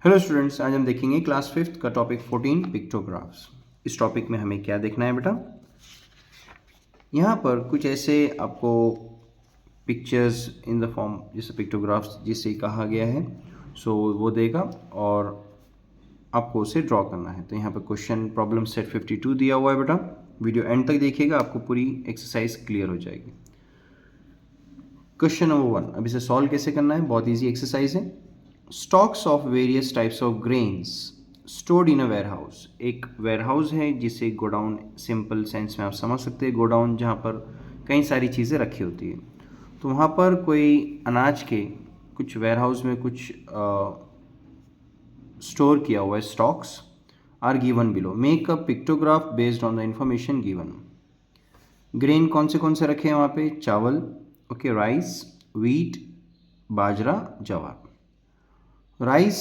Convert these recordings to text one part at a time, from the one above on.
Hello students, आज हम देखेंगे क्लास फिफ्थ का टॉपिक 14 पिक्टोग्राफ्स। इस टॉपिक में हमें क्या देखना है बेटा? यहाँ पर कुछ ऐसे आपको पिक्चर्स इन द फॉर्म जैसे पिक्टोग्राफ्स जिसे कहा गया है वो देगा और आपको उसे ड्रॉ करना है। तो यहाँ पर क्वेश्चन प्रॉब्लम सेट 52 दिया हुआ है बेटा। वीडियो एंड तक देखिएगा, आपको पूरी एक्सरसाइज क्लियर हो जाएगी। क्वेश्चन नंबर 1, अब इसे सॉल्व कैसे करना है? बहुत ईजी एक्सरसाइज है। Stocks of various types of grains stored in a warehouse. एक वेयरहाउस है जिसे गोडाउन सिंपल सेंस में आप समझ सकते हैं, गोडाउन जहाँ पर कई सारी चीज़ें रखी होती है। तो वहाँ पर कोई अनाज के कुछ वेयरहाउस में कुछ स्टोर किया हुआ है, stocks are given below. Make a pictograph based on the information given. Grain कौन से रखे हैं वहाँ पे? चावल, ओके, राइस, व्हीट, बाजरा, ज्वार। राइस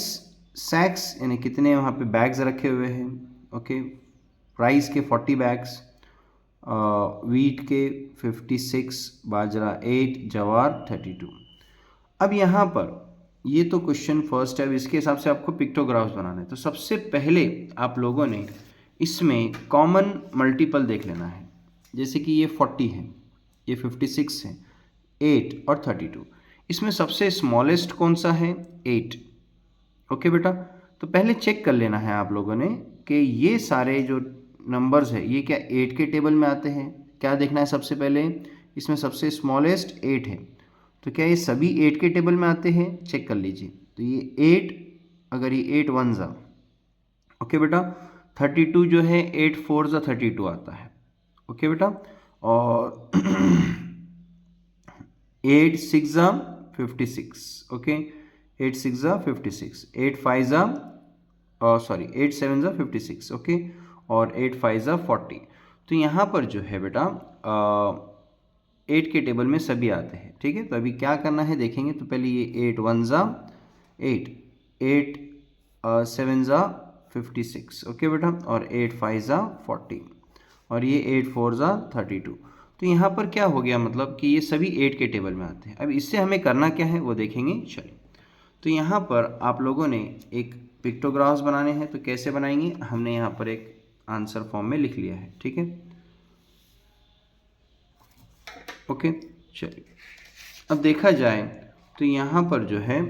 सैक्स यानी कितने वहाँ पे बैग्स रखे हुए हैं? ओके, राइस के 40 बैग्स, व्हीट के 56, बाजरा 8, जवार 32। अब यहाँ पर ये तो क्वेश्चन फर्स्ट है। अब इसके हिसाब से आपको पिक्टोग्राफ्स बनाना है। तो सबसे पहले आप लोगों ने इसमें कॉमन मल्टीपल देख लेना है। जैसे कि ये 40 है, ये 56 है, 8 और 32। इसमें सबसे स्मॉलेस्ट कौन सा है? 8। ओके बेटा, तो पहले चेक कर लेना है आप लोगों ने कि ये सारे जो नंबर्स है ये क्या 8 के टेबल में आते हैं? क्या देखना है सबसे पहले? इसमें सबसे स्मॉलेस्ट 8 है, तो क्या ये सभी 8 के टेबल में आते हैं? चेक कर लीजिए। तो ये 8, अगर ये 8 वन ज़ा, ओके बेटा, 32 जो है 8 फोर ज़ा 32 आता है। ओके बेटा, और 8 सिक्स ज़ा 56, ओके, 8 सिक्स ज़ा 56, 8 फाइव ज़ा सॉरी 8 सेवन ज़ा 56, ओके, और 8 फाइव ज़ा 40। तो यहाँ पर जो है बेटा 8 के टेबल में सभी आते हैं। ठीक है, तो अभी क्या करना है देखेंगे। तो पहले ये 8 वन ज़ा 8, 8 सेवन ज़ा 56, ओके बेटा, और 8 फाइव ज़ा 40, और ये 8 फोर ज़ा 32। तो यहाँ पर क्या हो गया, मतलब कि ये सभी 8 के टेबल में आते हैं। अब इससे हमें करना क्या है वो देखेंगे। चलिए, तो यहाँ पर आप लोगों ने एक पिक्टोग्राफ्स बनाने हैं। तो कैसे बनाएंगे? हमने यहाँ पर एक आंसर फॉर्म में लिख लिया है। ठीक है, ओके। चलिए, अब देखा जाए तो यहाँ पर जो है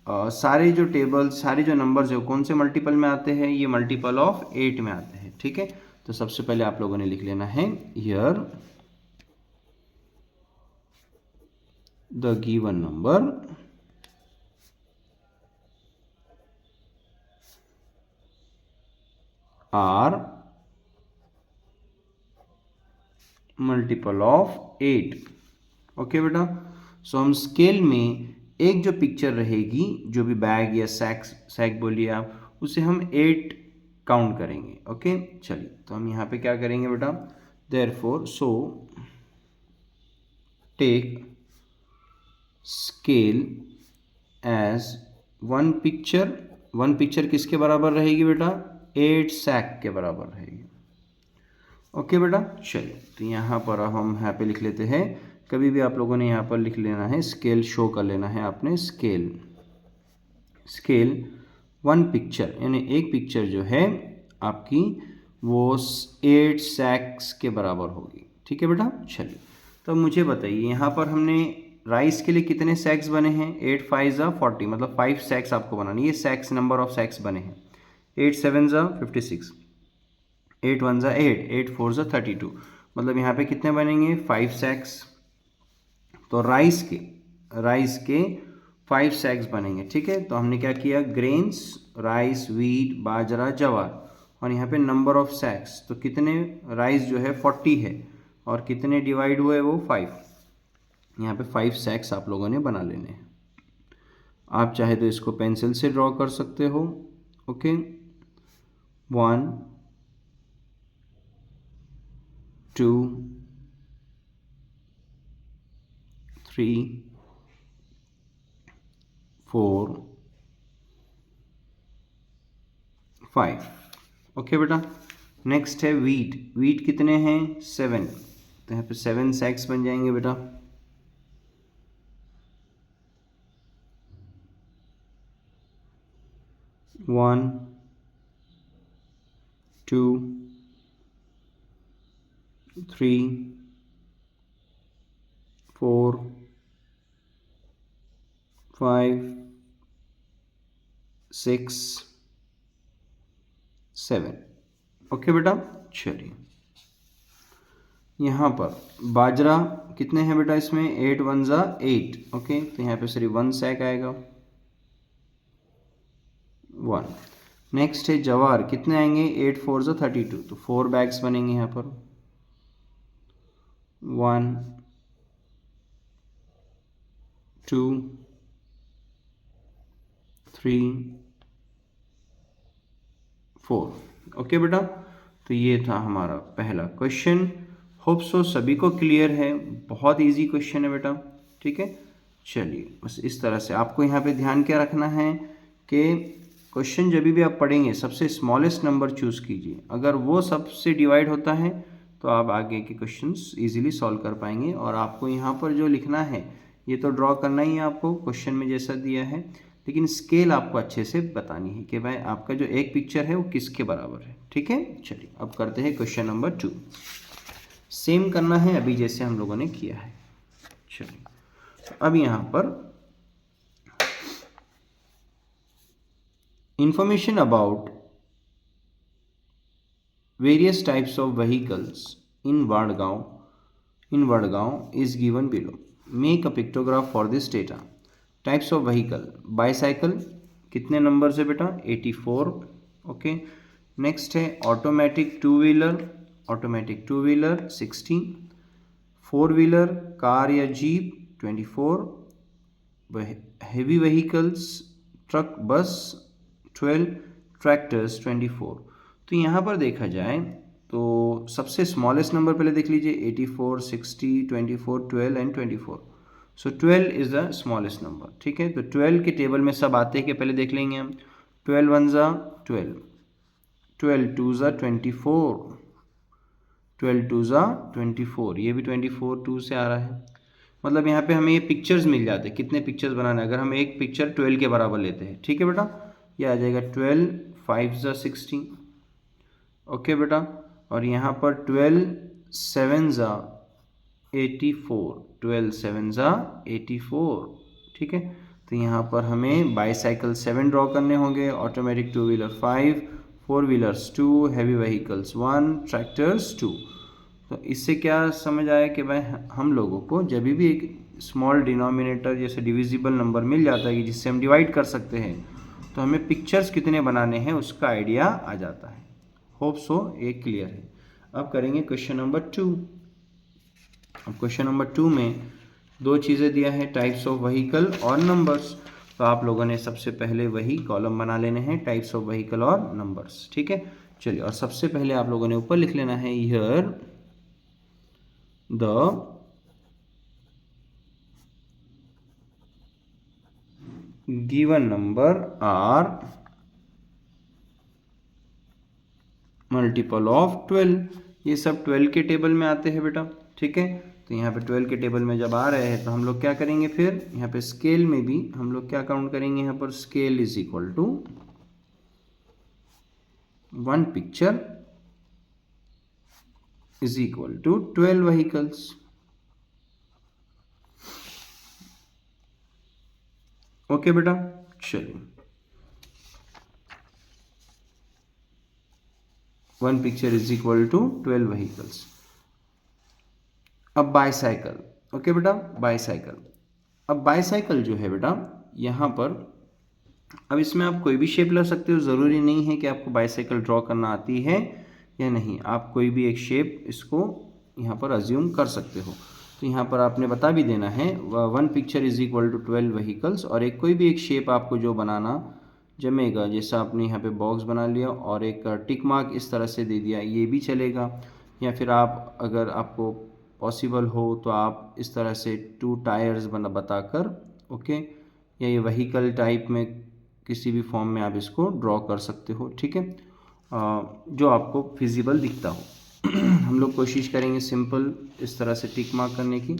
सारे जो टेबल, सारे जो नंबर्स है कौन से मल्टीपल में आते हैं? ये मल्टीपल ऑफ 8 में आते हैं। ठीक है, तो सबसे पहले आप लोगों ने लिख लेना है here the given number are multiple of 8। Okay बेटा, सो हम स्केल में एक जो पिक्चर रहेगी, जो भी बैग या सैक बोलिए आप, उसे हम 8 काउंट करेंगे। ओके, चलिए, तो हम यहाँ पे क्या करेंगे बेटा? Therefore so take scale as one picture. One picture किसके बराबर रहेगी बेटा? 8 सैक के बराबर रहेगी। ओके बेटा, चलिए, तो यहाँ पर हम यहाँ पे लिख लेते हैं। कभी भी आप लोगों ने यहाँ पर लिख लेना है, स्केल शो कर लेना है आपने। स्केल वन पिक्चर, यानी एक पिक्चर जो है आपकी वो 8 सैक्स के बराबर होगी। ठीक है बेटा, चलिए, तो मुझे बताइए यहाँ पर हमने राइस के लिए कितने सैक्स बने हैं? 8 फाइव ज़ा 40, मतलब 5 सैक्स आपको बनानी है। ये सैक्स, नंबर ऑफ सैक्स बने हैं। 8 सेवन ज़ा 56, 8 वन ज़ा 8, 8 फोर ज़ा 32, मतलब यहाँ पे कितने बनेंगे? 5 सैक्स। तो राइस के 5 सैक्स बनेंगे। ठीक है, तो हमने क्या किया? ग्रेन्स, राइस, व्हीट, बाजरा, ज्वार, और यहाँ पे नंबर ऑफ सैक्स। तो कितने? राइस जो है 40 है, और कितने डिवाइड हुए वो? 5। यहाँ पे 5 सैक्स आप लोगों ने बना लेने हैं। आप चाहे तो इसको पेंसिल से ड्रॉ कर सकते हो। ओके, 1 2 3 4 5। ओके बेटा, नेक्स्ट है व्हीट कितने हैं? 7, तो यहाँ पे 7 सैक्स बन जाएंगे बेटा। 1 2 3 4 5 6 7। ओके बेटा, चलिए यहाँ पर बाजरा कितने हैं बेटा इसमें, 8 1 ज़ा 8। ओके, तो यहाँ पे सिर्फ 1 सैक आएगा, 1। नेक्स्ट है जवार, कितने आएंगे, 8 4 ज़ा 32, तो 4 बैग्स बनेंगे यहाँ पर, 1 2 3 4। ओके बेटा, तो ये था हमारा पहला क्वेश्चन। होप सो सभी को क्लियर है, बहुत इजी क्वेश्चन है बेटा। ठीक है, चलिए बस इस तरह से आपको यहाँ पे ध्यान क्या रखना है कि क्वेश्चन जब भी आप पढ़ेंगे सबसे स्मॉलेस्ट नंबर चूज़ कीजिए, अगर वो सबसे डिवाइड होता है तो आप आगे के क्वेश्चंस इजीली सॉल्व कर पाएंगे। और आपको यहाँ पर जो लिखना है ये तो ड्रॉ करना ही है आपको क्वेश्चन में जैसा दिया है, लेकिन स्केल आपको अच्छे से बतानी है कि भाई आपका जो एक पिक्चर है वो किसके बराबर है। ठीक है, चलिए अब करते हैं क्वेश्चन नंबर 2। सेम करना है अभी जैसे हम लोगों ने किया है। चलिए अब यहाँ पर information about various types of vehicles in Vadgaon is given below. Make a pictograph for this data. Types of vehicle, bicycle कितने नंबर से बेटा, 84। ओके, नेक्स्ट है automatic two wheeler 16, 4 wheeler car या jeep 24, heavy vehicles truck bus 12, tractors 24। तो यहाँ पर देखा जाए तो सबसे स्मॉलेस्ट नंबर पहले देख लीजिए, 84, 60, 24, 12 and 24। So 12 is the smallest number. ठीक है, तो 12 के टेबल में सब आते हैं कि पहले देख लेंगे हम। 12 1 ज़ा 12, 12 2 ज़ा 24, 12 2 ज़ा 24, ये भी 24 2 से आ रहा है। मतलब यहाँ पे हमें ये पिक्चर्स मिल जाते हैं, कितने पिक्चर्स बनाना है। अगर हम एक पिक्चर 12 के बराबर लेते हैं, ठीक है बेटा, ये आ जाएगा 12 5 ज़ा 16। ओके बेटा, और यहाँ पर 12 7 ज़ा 84, 12 7 ज़ा 84। ठीक है, तो यहाँ पर हमें बाईसाइकिल 7 ड्रॉ करने होंगे, automatic two wheeler 5, 4 wheelers 2, heavy vehicles 1, tractors 2। तो इससे क्या समझ आया कि भाई हम लोगों को जब भी एक स्मॉल डिनोमिनेटर जैसे डिविजिबल नंबर मिल जाता है कि जिससे हम डिवाइड कर सकते हैं, तो हमें पिक्चर्स कितने बनाने हैं उसका आइडिया आ जाता है। होप सो ये क्लियर है। अब करेंगे क्वेश्चन नंबर 2। अब क्वेश्चन नंबर 2 में दो चीज़ें दिया है, टाइप्स ऑफ व्हीकल और नंबर्स। तो आप लोगों ने सबसे पहले वही कॉलम बना लेने हैं, टाइप्स ऑफ व्हीकल और नंबर्स। ठीक है, चलिए, और सबसे पहले आप लोगों ने ऊपर लिख लेना है, here the given number are multiple of 12। ये सब 12 के टेबल में आते हैं बेटा। ठीक है, तो यहाँ पे 12 के टेबल में जब आ रहे हैं तो हम लोग क्या करेंगे, फिर यहाँ पे स्केल में भी हम लोग क्या काउंट करेंगे, यहाँ पर scale is equal to 1 picture is equal to 12 vehicles. Okay बेटा, चलिए, 1 picture is equal to 12 vehicles. अब बाईसाइकिल, ओके बेटा, बाईसाइकिल। अब बाईसाइकिल जो है बेटा यहाँ पर, अब इसमें आप कोई भी शेप ले सकते हो, ज़रूरी नहीं है कि आपको बाईसाइकिल ड्रॉ करना आती है या नहीं, आप कोई भी एक शेप इसको यहाँ पर अज्यूम कर सकते हो। तो यहाँ पर आपने बता भी देना है 1 picture is equal to 12 vehicles, और एक कोई भी एक शेप आपको जो बनाना जमेगा, जैसा आपने यहाँ पे बॉक्स बना लिया और एक टिक मार्क इस तरह से दे दिया, ये भी चलेगा। या फिर आप अगर आपको पॉसिबल हो तो आप इस तरह से 2 टायर्स बताकर, ओके, या ये व्हीकल टाइप में किसी भी फॉर्म में आप इसको ड्रॉ कर सकते हो। ठीक है, जो आपको फिजिबल दिखता हो। हम लोग कोशिश करेंगे सिंपल इस तरह से टिक मार्क करने की,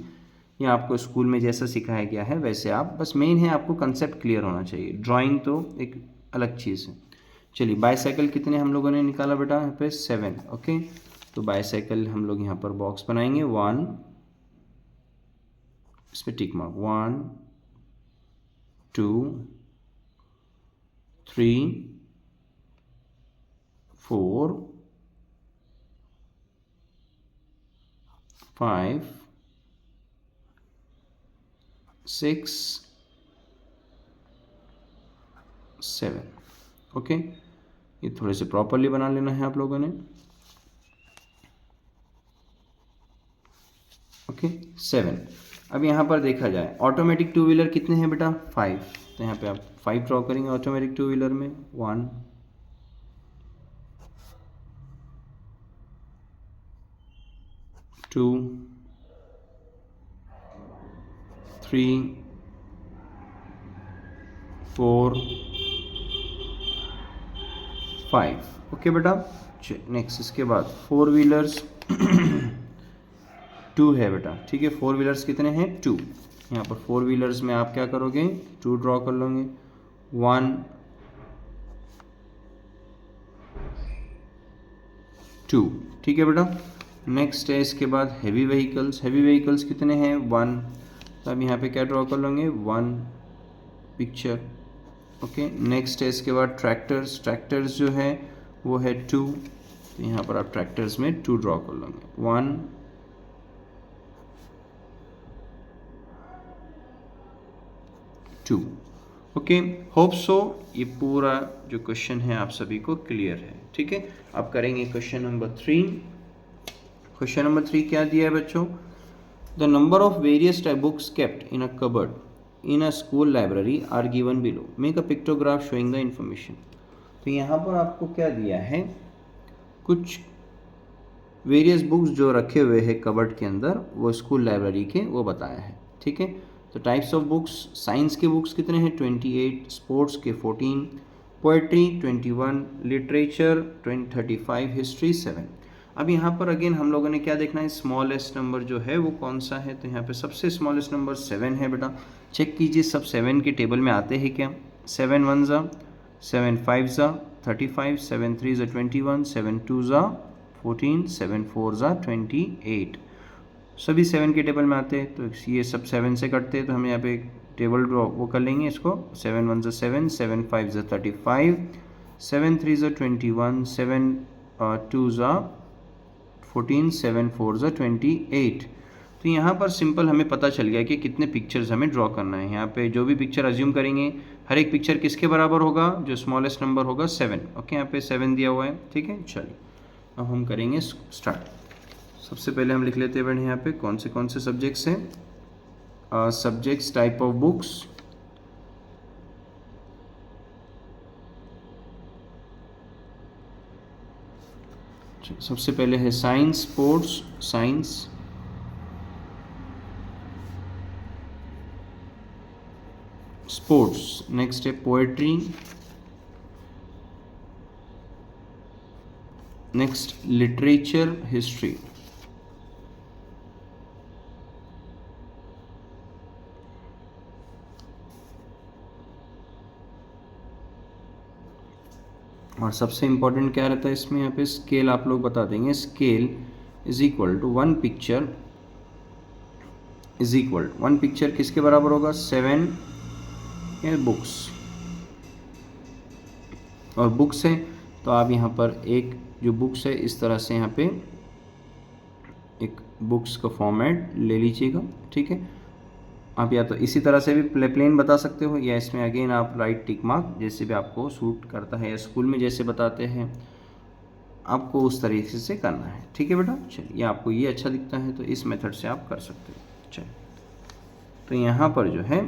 या आपको स्कूल में जैसा सिखाया गया है वैसे आप, बस मेन है आपको कंसेप्ट क्लियर होना चाहिए, ड्राइंग तो एक अलग चीज़ है। चलिए बाईसाइकिल कितने हम लोगों ने निकाला बेटा यहाँ पे 7, ओके। तो बाईसाइकिल हम लोग यहाँ पर बॉक्स बनाएंगे 1, इस पर टिक मार्क 1 2 3 4 5 6 7, ओके। ये थोड़े से प्रॉपरली बना लेना है आप लोगों ने, ओके 7। अब यहाँ पर देखा जाए ऑटोमेटिक टू व्हीलर कितने हैं बेटा 5, तो यहाँ पे आप 5 ड्रॉ करेंगे ऑटोमेटिक टू व्हीलर में 1 2 3 4 5, ओके बेटा। नेक्स्ट इसके बाद 4 व्हीलर्स 2 है बेटा, ठीक है। 4 व्हीलर्स कितने हैं 2, यहाँ पर 4 व्हीलर्स में आप क्या करोगे 2 ड्रॉ कर लोगे 1 2, ठीक है बेटा। नेक्स्ट है इसके बाद हैवी व्हीकल्स, हैवी व्हीकल्स कितने हैं 1, तो अब यहाँ पे क्या ड्रॉ कर लोगे 1 पिक्चर, ओके। नेक्स्ट है इसके बाद ट्रैक्टर्स, ट्रैक्टर्स जो है वो है 2, तो यहाँ पर आप ट्रैक्टर्स में 2 ड्रॉ कर लोगे 1 2, ओके। होप सो ये पूरा जो क्वेश्चन है आप सभी को क्लियर है, ठीक है। अब करेंगे क्वेश्चन नंबर 3। क्वेश्चन नंबर 3 क्या दिया है बच्चों, the number of various type books kept in a cupboard in a school library are given below, make a pictograph showing the information. तो यहाँ पर आपको क्या दिया है, कुछ वेरियस बुक्स जो रखे हुए हैं कबर्ड के अंदर वो स्कूल लाइब्रेरी के वो बताया है, ठीक है। तो टाइप्स ऑफ बुक्स, साइंस के बुक्स कितने हैं 28, स्पोर्ट्स के 14, पोएट्री 21, लिटरेचर 35, हिस्ट्री 7। अब यहाँ पर अगेन हम लोगों ने क्या देखना है, स्मॉलेस्ट नंबर जो है वो कौन सा है, तो यहाँ पे सबसे स्मॉलेस्ट नंबर 7 है बेटा। चेक कीजिए सब 7 के टेबल में आते हैं क्या, 7 1 ज़ा 7 5 ज़ा 35, 7 3 ज़ा 21, 7 2 ज़ा 14, 7 4 ज़ा 28, सभी 7 के टेबल में आते हैं। तो ये सब 7 से कटते हैं, तो हम यहाँ पे टेबल ड्रॉ वो कर लेंगे इसको, 7 1 ज़ा 7, 7 5 ज़ा 35, 7 3 ज़ा 21, 7 2 ज़ा 14, 7 4 ज़ा 28। तो यहाँ पर सिंपल हमें पता चल गया कि कितने पिक्चर्स हमें ड्रॉ करना है। यहाँ पे जो भी पिक्चर अज्यूम करेंगे हर एक पिक्चर किसके बराबर होगा, जो स्मॉलेस्ट नंबर होगा 7, ओके। यहाँ पे 7 दिया हुआ है, ठीक है। चलिए अब हम करेंगे स्टार्ट। सबसे पहले हम लिख लेते हैं यहाँ पे कौन से सब्जेक्ट्स हैं, सब्जेक्ट्स, टाइप ऑफ बुक्स, सबसे पहले है science, sports, science, sports. Next है पोएट्री, नेक्स्ट लिटरेचर, हिस्ट्री, और सबसे इम्पोर्टेंट क्या रहता है इसमें, यहाँ पे स्केल आप लोग बता देंगे, scale is equal to 1 picture is equal 1 picture किसके बराबर होगा 7 बुक्स, और बुक्स है तो आप यहाँ पर एक जो बुक्स है इस तरह से यहाँ पे एक बुक्स का फॉर्मेट ले लीजिएगा, ठीक है। आप या तो इसी तरह से भी प्लेन बता सकते हो, या इसमें अगेन आप राइट टिक मार्क, जैसे भी आपको सूट करता है, या स्कूल में जैसे बताते हैं आपको उस तरीके से करना है, ठीक है बेटा। चलिए आपको ये अच्छा दिखता है तो इस मेथड से आप कर सकते हो। चलिए तो यहाँ पर जो है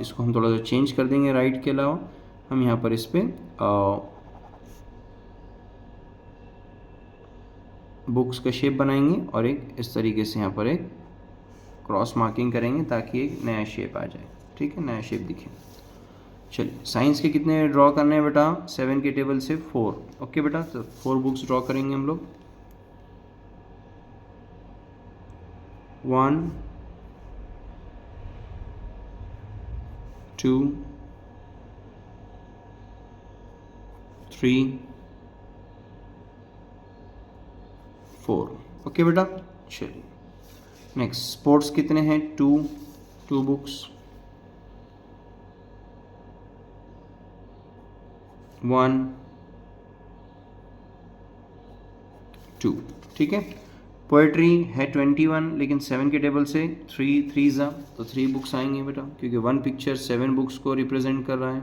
इसको हम थोड़ा सा चेंज कर देंगे, राइट के अलावा हम यहाँ पर इस पर बुक्स का शेप बनाएंगे और एक इस तरीके से यहाँ पर एक क्रॉस मार्किंग करेंगे ताकि एक नया शेप आ जाए, ठीक है, नया शेप दिखे। चलिए साइंस के कितने ड्रॉ करने हैं बेटा, 7 के टेबल से 4, ओके बेटा। तो 4 बुक्स ड्रॉ करेंगे हम लोग, 1 2 3 4। ओके बेटा, चलिए नेक्स्ट स्पोर्ट्स कितने हैं, 2 बुक्स, 1 2। ठीक है, पोएट्री है 21 लेकिन 7 के टेबल से 3 3 तो 3 बुक्स आएंगे बेटा, क्योंकि 1 पिक्चर 7 बुक्स को रिप्रेजेंट कर रहा है।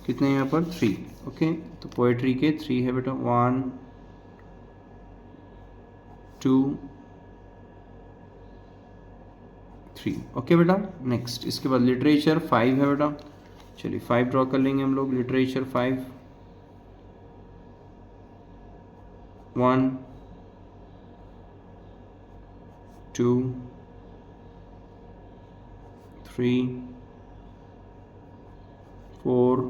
कितने यहाँ पर 3। ओके, तो पोएट्री के 3 है बेटा, 1 2 3। ओके बेटा, नेक्स्ट इसके बाद लिटरेचर 5 है बेटा, चलिए 5 ड्रॉ कर लेंगे हम लोग। लिटरेचर 5, 1 2 3 4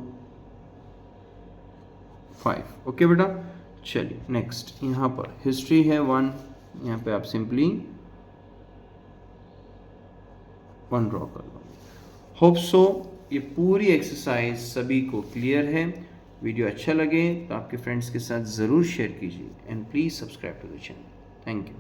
5। ओके बेटा, चलिए नेक्स्ट यहाँ पर हिस्ट्री है 1, यहाँ पे आप सिंपली 1 ड्रॉ कर लो। होप सो ये पूरी एक्सरसाइज सभी को क्लियर है। वीडियो अच्छा लगे तो आपके फ्रेंड्स के साथ ज़रूर शेयर कीजिए and please subscribe to the channel. Thank you.